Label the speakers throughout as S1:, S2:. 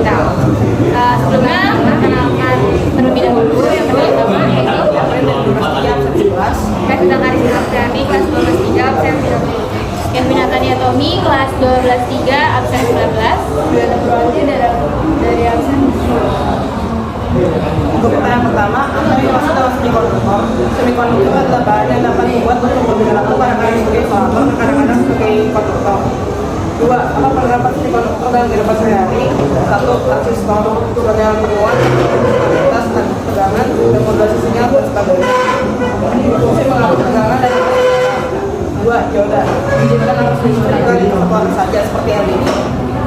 S1: digital. Sebelumnya perkenalkan terlebih dahulu yang pertama yaitu Revita Karisma Apriani kelas 12 3 absen 30. Kevin Natania Tommy kelas 12 3 absen 19.
S2: Diana Purwanti dari absen 10.
S3: Untuk pertanyaan pertama, apa yang dimaksud dengan semikonduktor? Semikonduktor adalah bahan yang dapat dibuat untuk berbeda laku kadang-kadang sebagai isolator dan kadang-kadang sebagai konduktor. Dua, apa pendapat semikonduktor dalam kehidupan sehari-hari? Satu, transistor sebagai alat penguat, stabilitas dan tegangan, dan modulasi sinyal dan sebagainya. Fungsi mengatur tegangan dan dua, dioda diizinkan harus digunakan di satu arah saja seperti LED.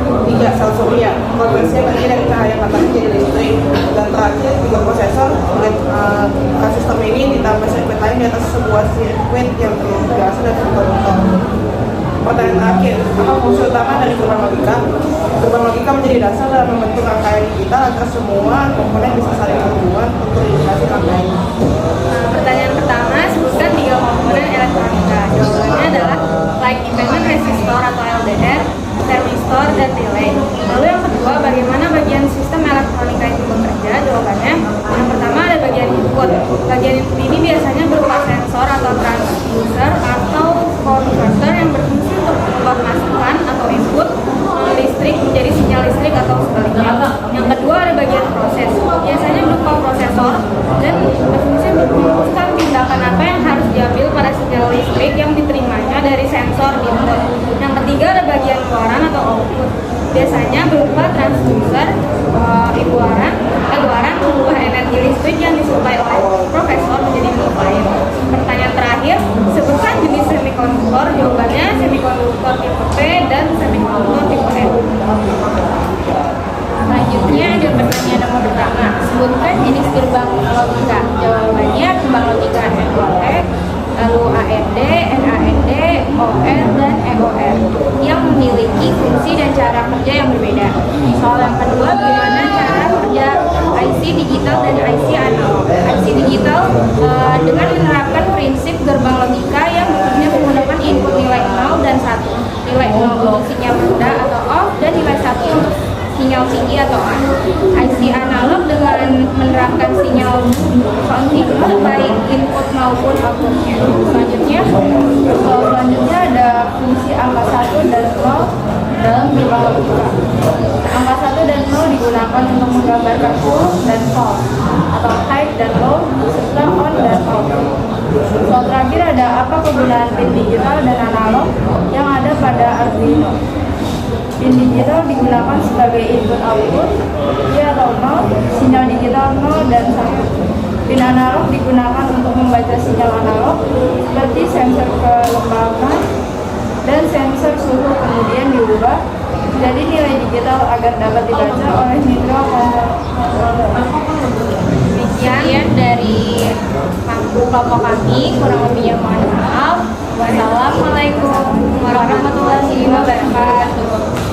S3: Tiga, sel surya konversi energi dari cahaya matahari jadi listrik. Dan terakhir, tiga prosesor dengan transistor ini ditambah sirkuit lain di atas sebuah sirkuit yang biasa dan semikonduktor. Pertanyaan terakhir, apa fungsi utama dari gerbang logika? Gerbang logika menjadi dasar dalam membentuk rangkaian digital agar semua komponen bisa saling berhubungan untuk integrasi rangkaian.
S1: Pertanyaan pertama, sebutkan 3 komponen elektronika. Jawabannya adalah light dependent resistor atau LDR, thermistor, dan relay. Lalu yang kedua, bagaimana bagian sistem elektronika itu bekerja? Jawabannya, yang pertama ada bagian input. Bagian input ini biasanya berupa sensor atau transducer atau converter yang berfungsi untuk mengubah masukan atau input listrik menjadi sinyal listrik atau sebaliknya. Yang kedua ada bagian proses. Biasanya berupa prosesor dan berfungsi untuk memutuskan tindakan apa yang harus diambil pada sinyal listrik yang diterimanya dari sensor input. Yang ketiga ada bagian keluaran atau output. Biasanya berupa transducer, luaran mengubah energi listrik yang disuplai oleh profesor menjadi multiplier. Pertanyaan terakhir, sebutkan jenis semikonduktor. Jawabannya semikonduktor tipe P dan semikonduktor tipe N.
S2: Selanjutnya ada pertanyaan nomor pertama, sebutkan jenis gerbang logika. Jawabannya gerbang logika NOT, lalu AND, NAND, OR, dan EOR yang memiliki fungsi dan cara kerja yang berbeda. Soal yang kedua, bagaimana cara kerja IC digital dan IC analog. IC digital dengan menerapkan prinsip gerbang logika yang bekerja menggunakan input nilai 0 dan 1. Nilai 0 untuk sinyal rendah atau off dan nilai 1 untuk sinyal tinggi atau on. IC analog dengan menerapkan sinyal continuous baik input maupun outputnya. Selanjutnya ada fungsi angka 1 dan 0 dalam gerbang logika. Angka 1 dan 0 digunakan untuk menggambarkan full dan false atau high dan low serta on dan off. Soal terakhir ada apa kegunaan pin digital dan analog yang ada pada Arduino. Pin digital digunakan sebagai input output, ya atau 0, sinyal digital 0 dan 1. Pin analog digunakan untuk membaca sinyal analog seperti sensor kelembapan dan sensor suhu kemudian diubah jadi nilai digital agar dapat dibaca oleh microcontroller.
S1: Demikian dari kelompok kami, kurang lebihnya mohon maaf. Wassalamualaikum warahmatullahi wabarakatuh.